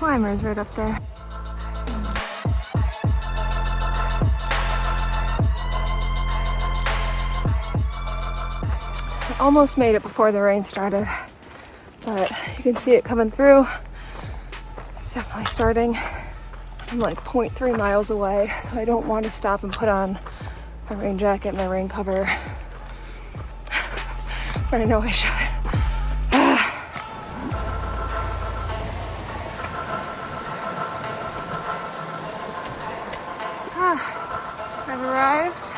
climbers right up there. I almost made it before the rain started, but you can see it coming through. It's definitely starting. I'm like 0.3 miles away, so I don't want to stop and put on my rain jacket, my rain cover. But I know I should. I've arrived.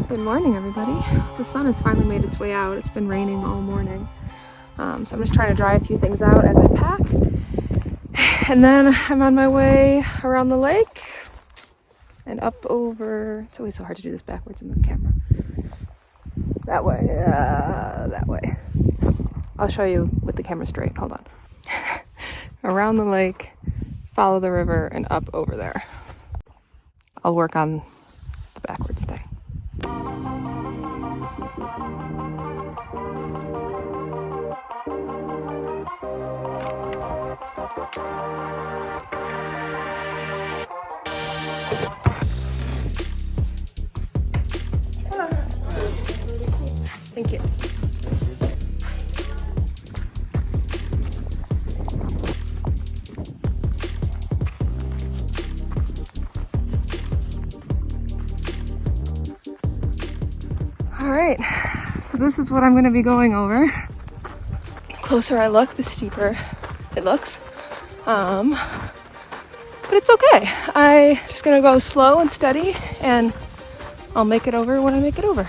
Good morning, everybody. The sun has finally made its way out. It's been raining all morning. So I'm just trying to dry a few things out as I pack. And then I'm on my way around the lake and up over... It's always so hard to do this backwards in the camera. That way. That way. I'll show you with the camera straight. Hold on. Around the lake, follow the river, and up over there. I'll work on the backwards thing. Thank you. All right, so this is what I'm going to be going over. The closer I look, the steeper it looks. But it's okay. I'm just going to go slow and steady, and I'll make it over when I make it over.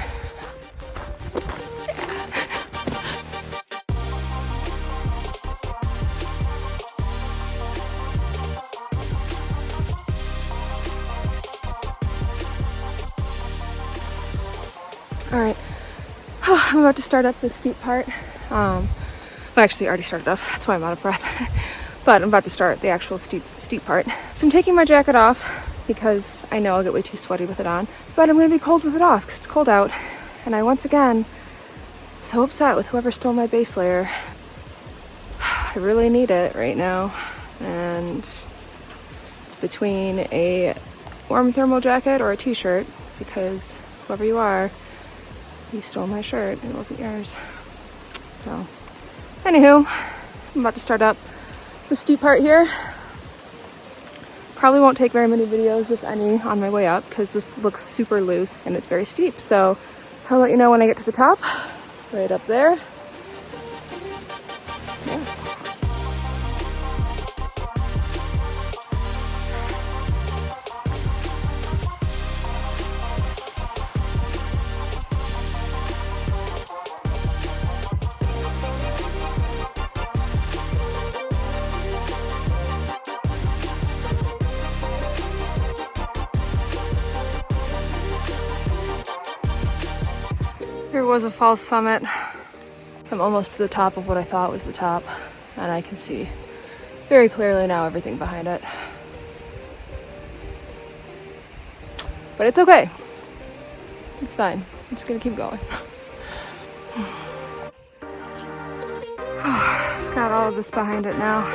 All right, I'm about to start up the steep part. Well, actually, I already started up. That's why I'm out of breath. But I'm about to start the actual steep part. So I'm taking my jacket off because I know I'll get way too sweaty with it on. But I'm going to be cold with it off because it's cold out. And I, once again, so upset with whoever stole my base layer. I really need it right now. And it's between a warm thermal jacket or a t-shirt because whoever you are, you stole my shirt and it wasn't yours. So, anywho, I'm about to start up the steep part here. Probably won't take very many videos, if any, on my way up because this looks super loose and it's very steep. So, I'll let you know when I get to the top, right up there. Yeah. There was a false summit. I'm almost to the top of what I thought was the top, and I can see very clearly now everything behind it. But it's okay. It's fine. I'm just gonna keep going. Got all of this behind it now.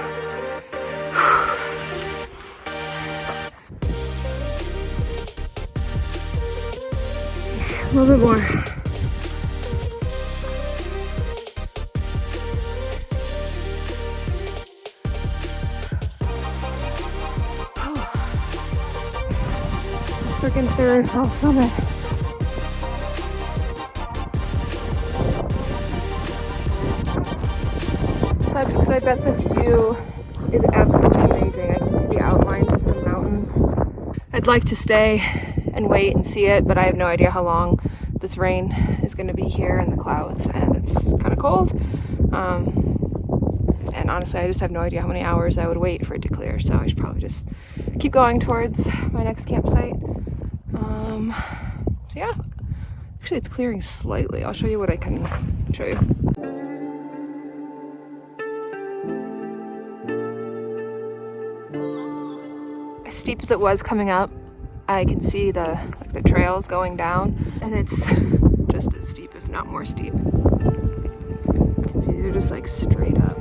A little bit more. Freaking third false summit. complex because I bet this view is absolutely amazing. I can see the outlines of some mountains. I'd like to stay and wait and see it, but I have no idea how long this rain is going to be here in the clouds, and it's kind of cold. And honestly, I just have no idea how many hours I would wait for it to clear, so I should probably just keep going towards my next campsite. So yeah, actually it's clearing slightly. I'll show you what I can show you. As steep as it was coming up, I can see the trails going down, and it's just as steep, if not more steep. You can see these are just like straight up.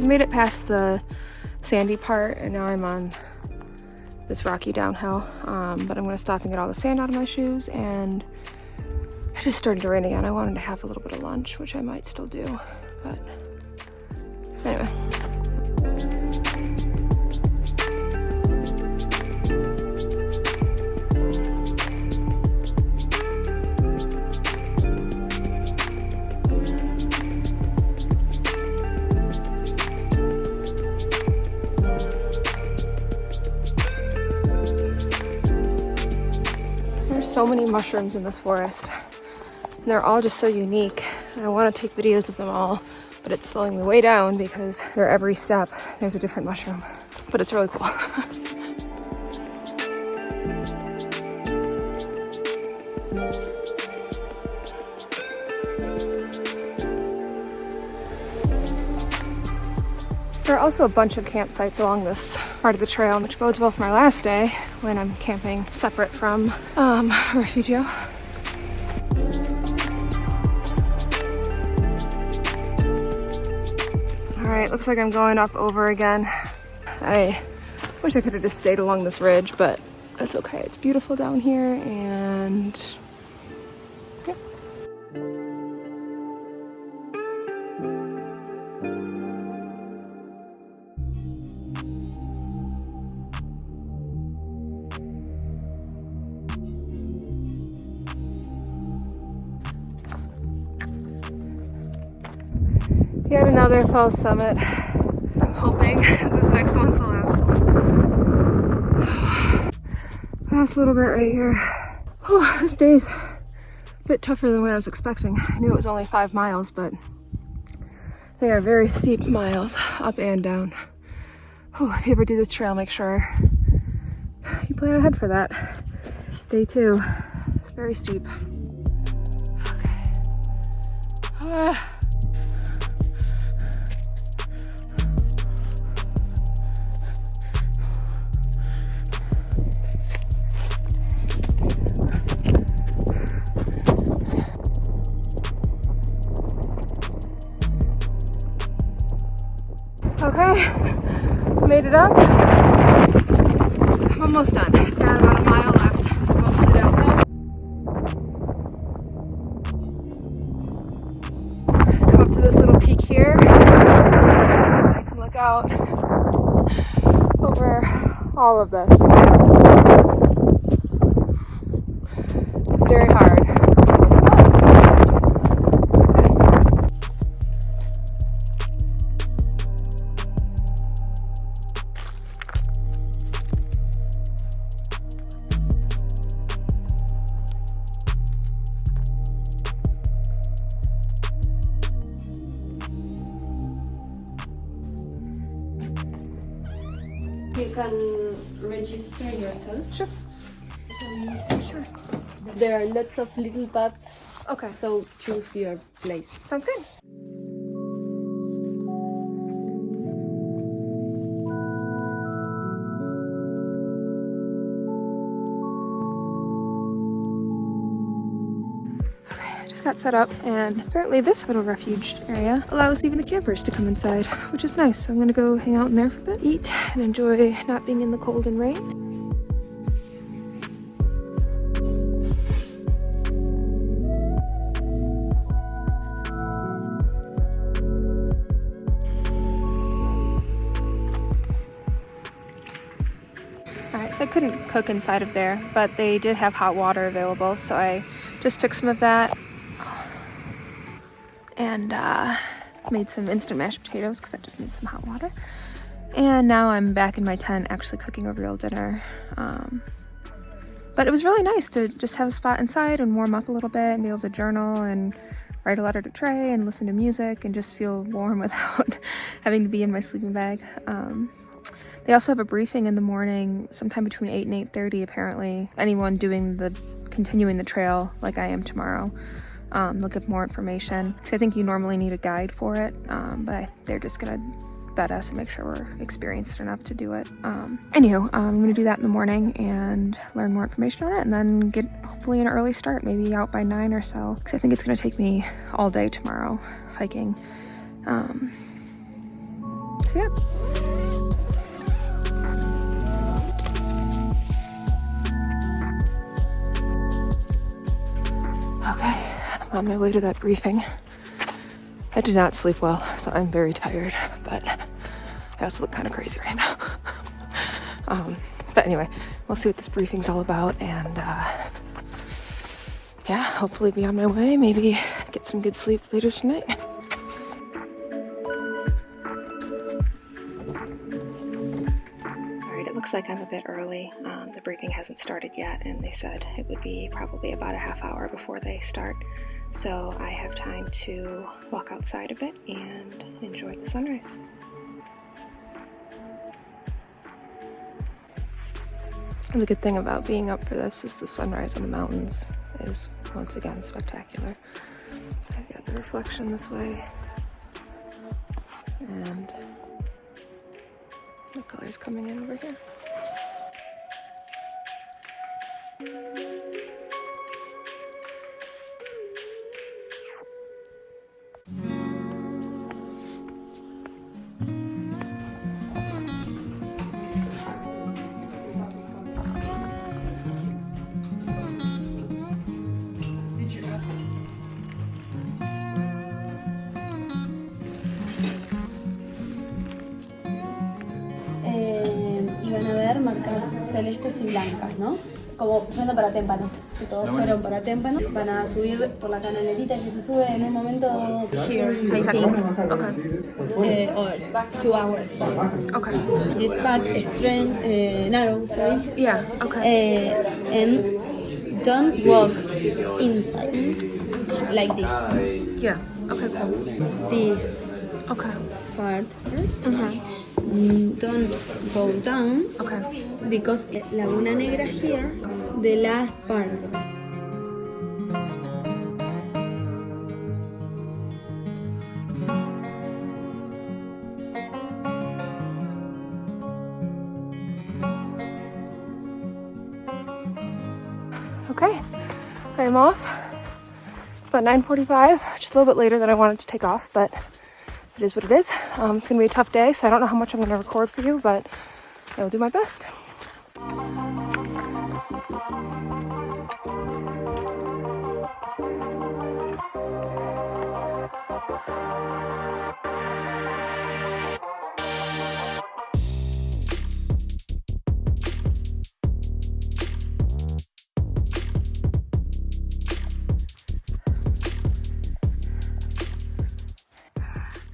Made it past the sandy part, and now I'm on this rocky downhill, but I'm going to stop and get all the sand out of my shoes, and it is starting to rain again. I wanted to have a little bit of lunch, which I might still do, but anyway. So many mushrooms in this forest, and they're all just so unique, and I want to take videos of them all, but it's slowing me way down because for every step there's a different mushroom, but it's really cool. There are also a bunch of campsites along this part of the trail, which bodes well for my last day when I'm camping separate from Refugio. Alright, looks like I'm going up over again. I wish I could have just stayed along this ridge, but that's okay. It's beautiful down here, and yeah. Yet another fall summit. I'm hoping this next one's the last one. Last little bit right here. Whew, this day's a bit tougher than what I was expecting. I knew it was only 5 miles, but they are very steep miles, up and down. Whew, if you ever do this trail, make sure you plan ahead for that. Day 2 is very steep. Okay. Okay, made it up. I'm almost done. Got about a mile left. It's mostly downhill. Come up to this little peak here so that I can look out over all of this. It's very hard. You can register yourself. Sure. Sure. There are lots of little paths, Okay. so choose your place. Sounds good. just got set up, and apparently this little refuge area allows even the campers to come inside, which is nice. So I'm gonna go hang out in there for a bit, eat, and enjoy not being in the cold and rain. Alright, so I couldn't cook inside of there, but they did have hot water available, so I just took some of that and made some instant mashed potatoes because I just need some hot water. And now I'm back in my tent actually cooking a real dinner. But it was really nice to just have a spot inside and warm up a little bit and be able to journal and write a letter to Trey and listen to music and just feel warm without having to be in my sleeping bag. They also have a briefing in the morning, sometime between 8 and 8:30 apparently. Anyone continuing the trail like I am tomorrow, they'll give more information. Because I think you normally need a guide for it, but they're just gonna vet us and make sure we're experienced enough to do it. Anywho, I'm gonna do that in the morning and learn more information on it, and then get hopefully an early start, maybe out by 9 or so. Because I think it's gonna take me all day tomorrow hiking. So yeah. Okay, I'm on my way to that briefing. I did not sleep well, so I'm very tired, but I also look kind of crazy right now. But anyway, we'll see what this briefing's all about, and yeah, hopefully be on my way, maybe get some good sleep later tonight. Looks like I'm a bit early. The briefing hasn't started yet, and they said it would be probably about a half hour before they start. So I have time to walk outside a bit and enjoy the sunrise. And the good thing about being up for this is the sunrise on the mountains is once again spectacular. I've got the reflection this way, and the colors coming in over here. Van a ver marcas celestes y blancas, ¿no? Como yendo para témpanos. Si todos fueron para témpanos, van a subir por la canalerita que se sube en un momento. Here, I think. Okay. Or 2 hours. Okay. This part is narrow, sorry. Yeah, okay. And don't walk inside like this. Yeah, okay, cool. This Okay. part. Mm-hmm. Don't go down, Okay. because Laguna Negra here, the last part. Okay, I'm off. It's about 9:45, just a little bit later than I wanted to take off, but it is what it is. It's gonna be a tough day, so I don't know how much I'm gonna record for you, but I will do my best.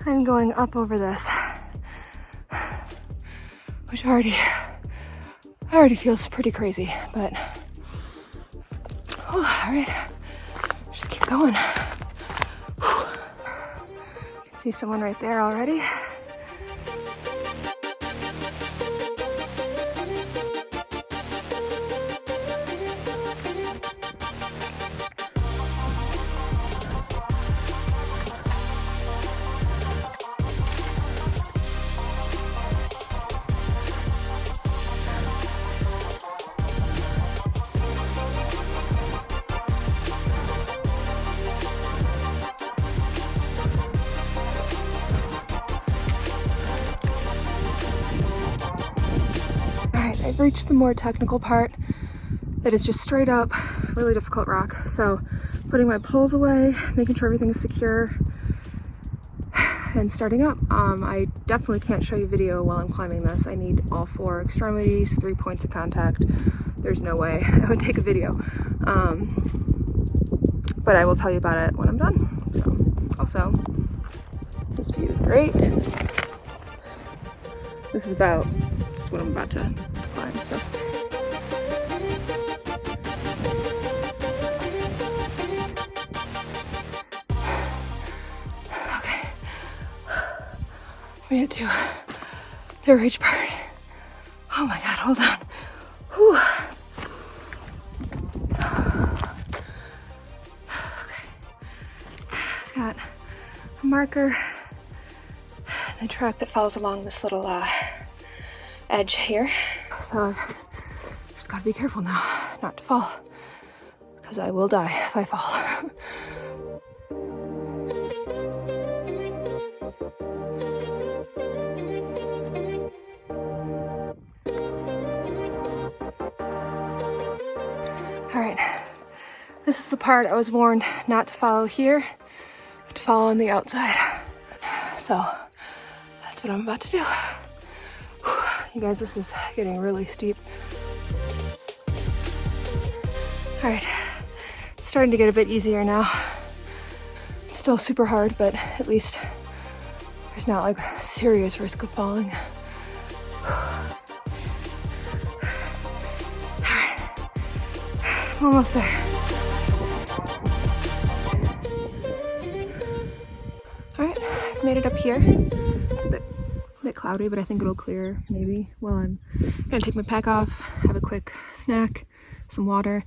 I'm going up over this, which already feels pretty crazy, but all right, just keep going. You can see someone right there already. reached the more technical part. It is just straight up, really difficult rock. So putting my poles away, making sure everything is secure, and starting up. I definitely can't show you video while I'm climbing this. I need all 4 extremities, 3 points of contact. There's no way I would take a video. But I will tell you about it when I'm done. So, also, this view is great. This is what I'm about to climb, so. Okay. Made it to the ridge part. Oh my God, hold on. Whew. Okay. Got a marker, the track that follows along this little edge here. So I've just gotta be careful now not to fall, because I will die if I fall. All right, this is the part I was warned not to follow here, but to follow on the outside. So that's what I'm about to do. You guys, this is getting really steep. All right, it's starting to get a bit easier now. It's still super hard, but at least there's not like a serious risk of falling. All right, I'm almost there. All right, I've made it up here. It's a bit cloudy, but I think it'll clear maybe while I'm gonna take my pack off, have a quick snack, some water.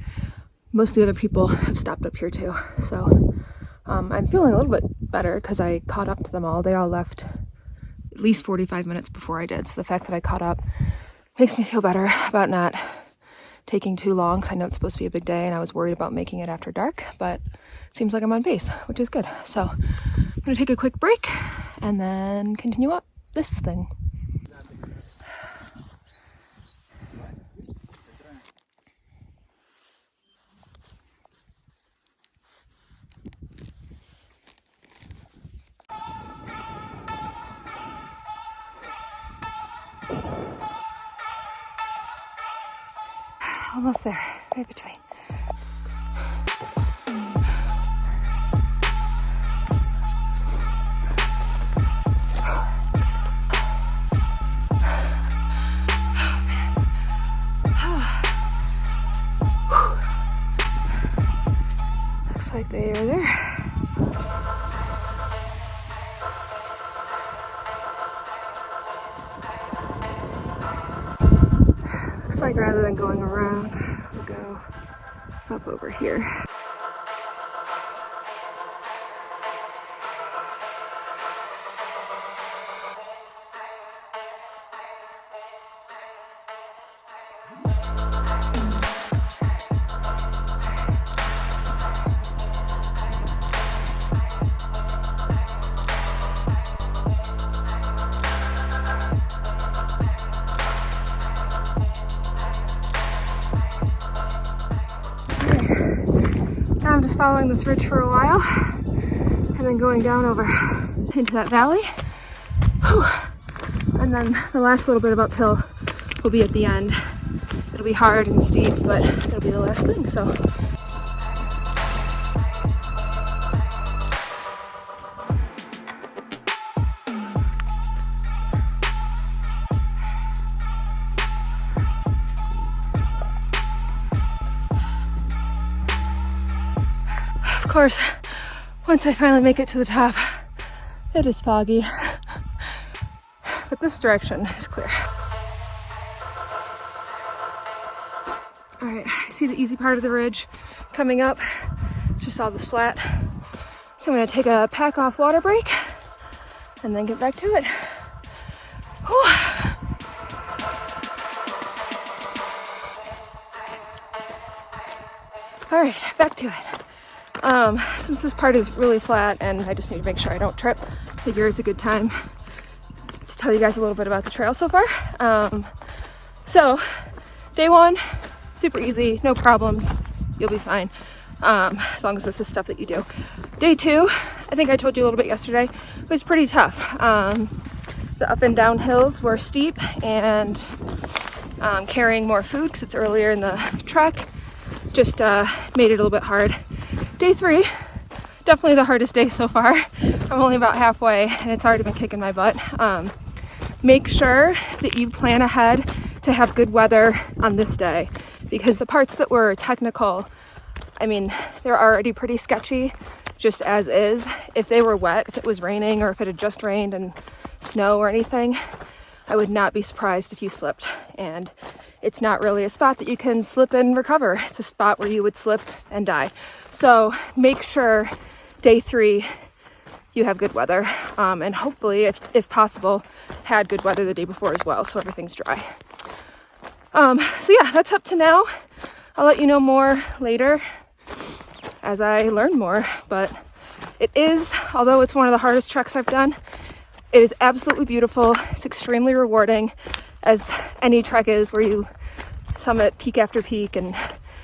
Most of the other people have stopped up here too, so I'm feeling a little bit better because I caught up to them all. They all left at least 45 minutes before I did, so the fact that I caught up makes me feel better about not taking too long, because I know it's supposed to be a big day and I was worried about making it after dark, but it seems like I'm on pace, which is good. So I'm gonna take a quick break and then continue up this thing. Almost there, right between. Looks like they are there. Looks like rather than going around, we'll go up over here. Now I'm just following this ridge for a while and then going down over into that valley. Whew. And then the last little bit of uphill will be at the end. It'll be hard and steep, but it'll be the last thing, so. Of course, once I finally make it to the top, it is foggy, but this direction is clear. All right, I see the easy part of the ridge coming up. It's just all this flat. So I'm gonna take a pack off water break and then get back to it. Whew. All right, back to it. Since this part is really flat and I just need to make sure I don't trip, I figure it's a good time to tell you guys a little bit about the trail so far. So Day 1, super easy, no problems, you'll be fine, as long as this is stuff that you do. Day 2, I think I told you a little bit yesterday, was pretty tough. The up and down hills were steep, and carrying more food because it's earlier in the trek just made it a little bit hard. Day 3, definitely the hardest day so far. I'm only about halfway and it's already been kicking my butt. Make sure that you plan ahead to have good weather on this day, because the parts that were technical, I mean, they're already pretty sketchy just as is. If they were wet, if it was raining or if it had just rained and snow or anything, I would not be surprised if you slipped. And it's not really a spot that you can slip and recover. It's a spot where you would slip and die. So make sure day 3 you have good weather, and hopefully, if possible, had good weather the day before as well, so everything's dry. So yeah, that's up to now. I'll let you know more later as I learn more, but it is, although it's one of the hardest treks I've done, it is absolutely beautiful. It's extremely rewarding, as any trek is, where you summit peak after peak and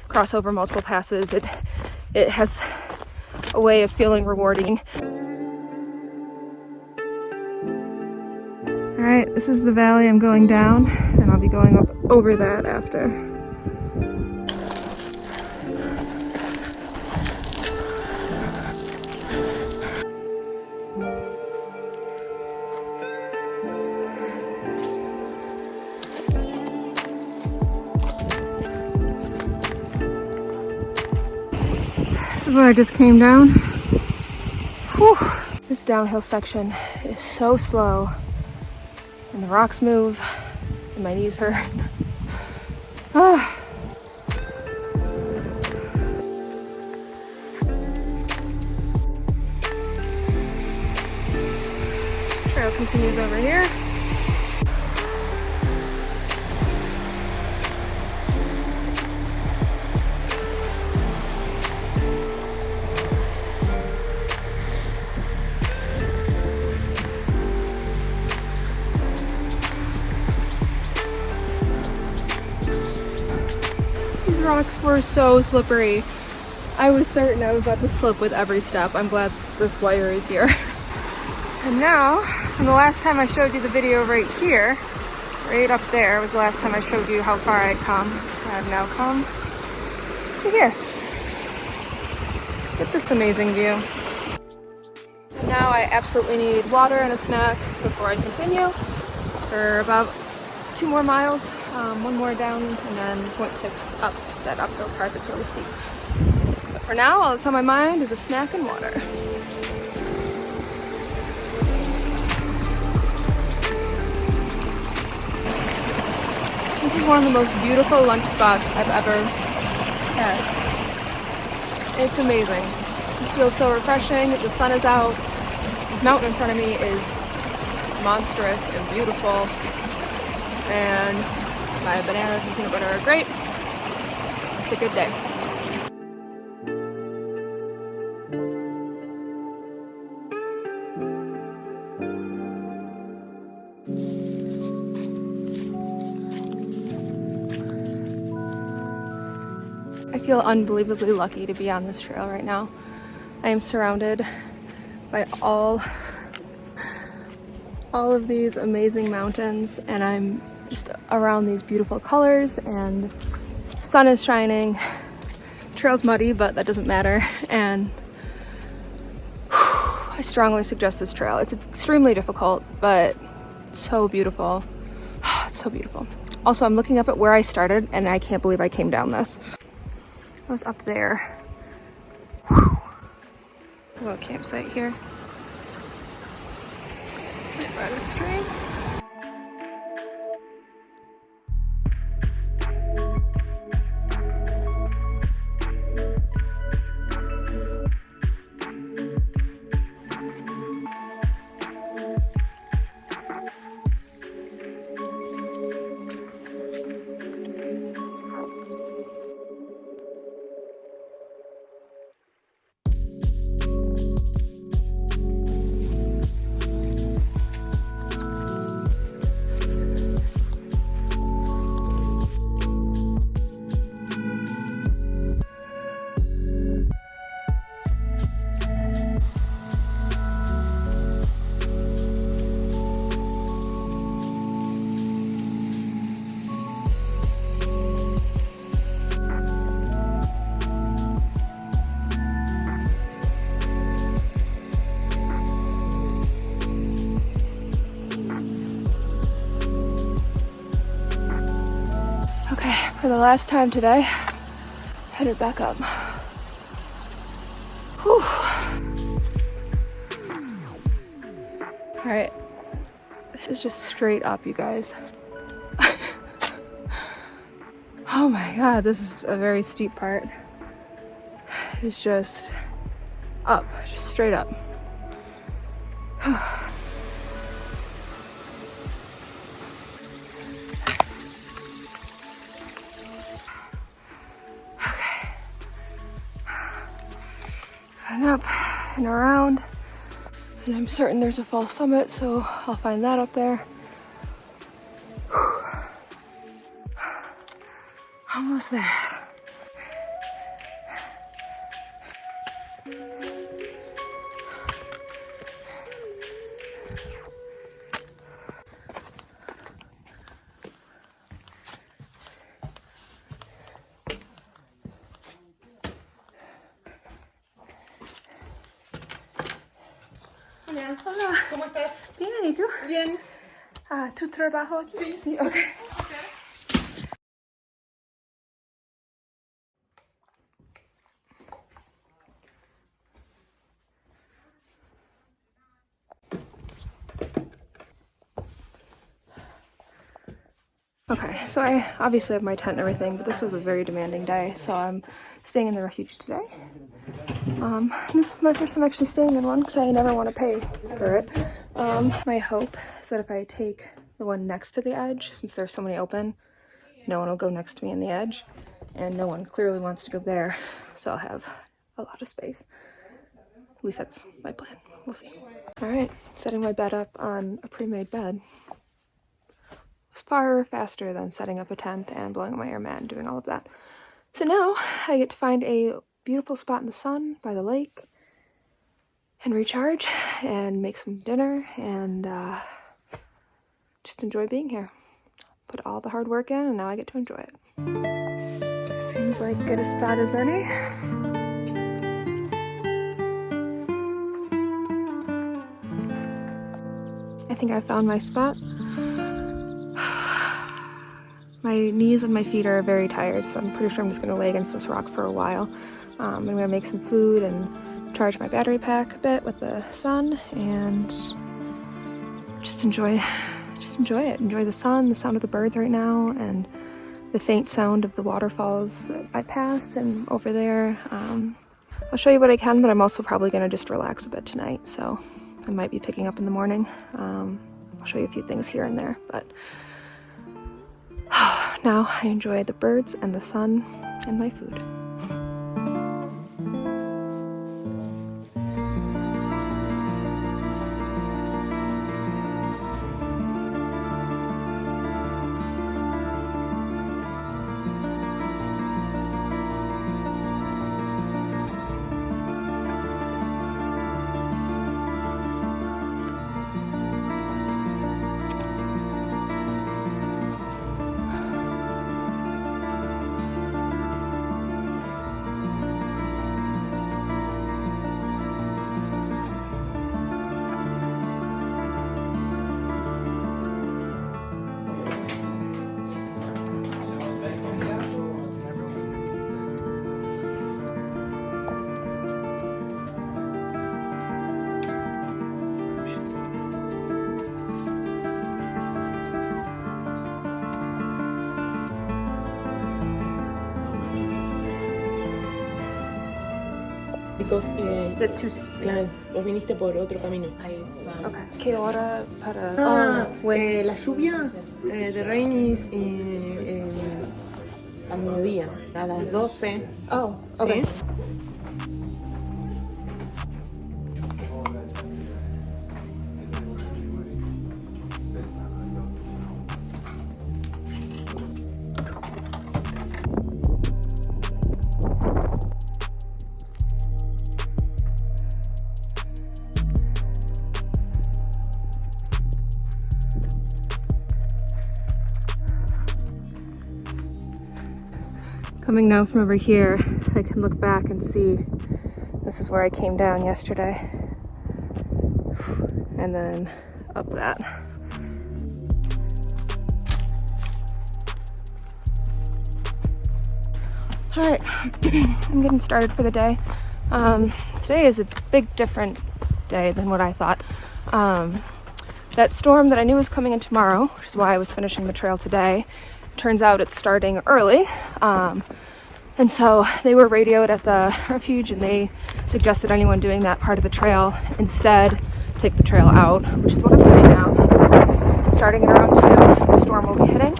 cross over multiple passes. It has a way of feeling rewarding. All right, this is the valley I'm going down, and I'll be going up over that after. This is where I just came down. Whew. This downhill section is so slow, and the rocks move, and my knees hurt. Trail continues over here. Rocks were so slippery. I was certain I was about to slip with every step. I'm glad this wire is here. And now, from the last time I showed you the video right here, right up there was the last time I showed you how far I'd come. I have now come to here with this amazing view. And now I absolutely need water and a snack before I continue for about 2 more miles. 1 more down and then 0.6 up that uphill part that's really steep. But for now, all that's on my mind is a snack and water. This is one of the most beautiful lunch spots I've ever had. It's amazing. It feels so refreshing. The sun is out. This mountain in front of me is monstrous and beautiful. And my bananas and peanut butter are great. It's a good day. I feel unbelievably lucky to be on this trail right now. I am surrounded by all of these amazing mountains, and I'm just around these beautiful colors, and sun is shining. The trail's muddy, but that doesn't matter. And I strongly suggest this trail. It's extremely difficult, but so beautiful. It's so beautiful. Also, I'm looking up at where I started, and I can't believe I came down this. I was up there. A little campsite here. Right by the stream. for the last time today, headed back up. Whew. All right, this is just straight up, you guys. Oh my God, this is a very steep part. It is just up, just straight up. Okay. And up and around. And I'm certain there's a false summit, so I'll find that up there. Almost there. Hola. Hola. ¿Cómo estás? Bien, ¿y tú? Bien. Ah, ¿tú trabajas aquí? Sí, ok. Okay, so I obviously have my tent and everything, but this was a very demanding day, so I'm staying in the refuge today. This is my first time actually staying in one because I never want to pay for it. My hope is that if I take the one next to the edge, since there's so many open, no one will go next to me on the edge, and no one clearly wants to go there, so I'll have a lot of space. At least that's my plan. We'll see. All right, setting my bed up on a pre-made bed was far faster than setting up a tent and blowing up my air mat and doing all of that. So now I get to find a beautiful spot in the sun by the lake and recharge and make some dinner and just enjoy being here. Put all the hard work in and now I get to enjoy it. Seems like good a spot as any. I think I found my spot. My knees and my feet are very tired, so I'm pretty sure I'm just going to lay against this rock for a while. I'm going to make some food and charge my battery pack a bit with the sun and just enjoy it. Enjoy the sun, the sound of the birds right now, and the faint sound of the waterfalls that I passed and over there. I'll show you what I can, but I'm also probably going to just relax a bit tonight, so I might be picking up in the morning. I'll show you a few things here and there, but now I enjoy the birds and the sun and my food. Because, The two. claro, vos viniste por otro camino. Okay. ¿Qué hora para? La lluvia, the rain is al mediodía, a las 12. Oh, okay. ¿Sí? Coming now from over here, I can look back and see this is where I came down yesterday. And then up that. Alright, I'm getting started for the day. Today is a big different day than what I thought. That storm that I knew was coming in tomorrow, which is why I was finishing the trail today, turns out it's starting early. And so they were radioed at the refuge and they suggested anyone doing that part of the trail instead take the trail out, which is what I'm doing now because starting at around 2, the storm will be hitting.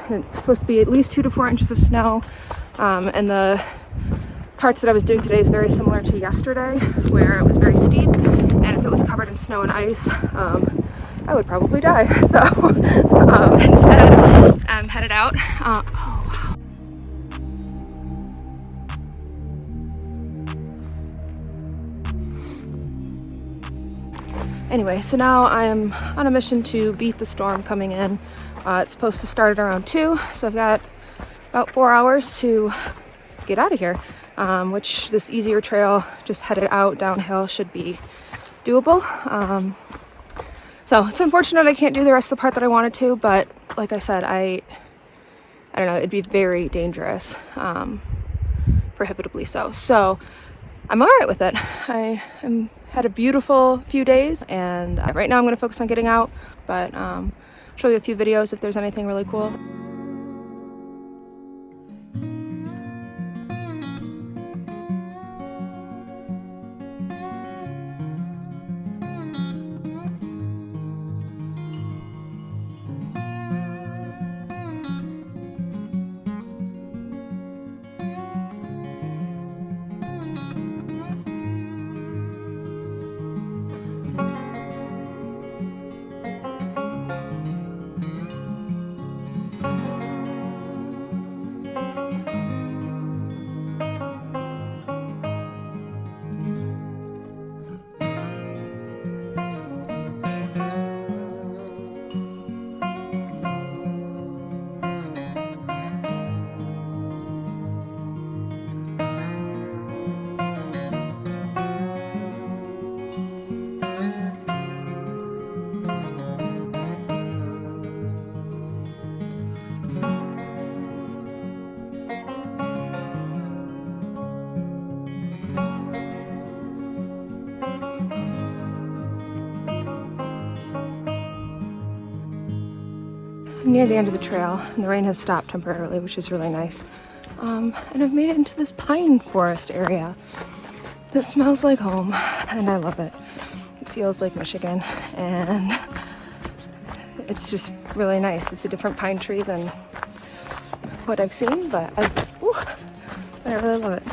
It's supposed to be at least 2 to 4 inches of snow. And the parts that I was doing today is very similar to yesterday, where it was very steep. And if it was covered in snow and ice, I would probably die. So instead, I'm headed out. Oh, wow. Anyway, so now I am on a mission to beat the storm coming in. It's supposed to start at around 2, so I've got about 4 hours to get out of here, which this easier trail just headed out downhill should be doable. So it's unfortunate I can't do the rest of the part that I wanted to, but like I said, I don't know, it'd be very dangerous, prohibitively so. So I'm all right with it. I had a beautiful few days, and right now I'm going to focus on getting out, but I'll show you a few videos if there's anything really cool. I'm near the end of the trail, and the rain has stopped temporarily, which is really nice. And I've made it into this pine forest area that smells like home, and I love it. It feels like Michigan, and it's just really nice. It's a different pine tree than what I've seen, but I really love it.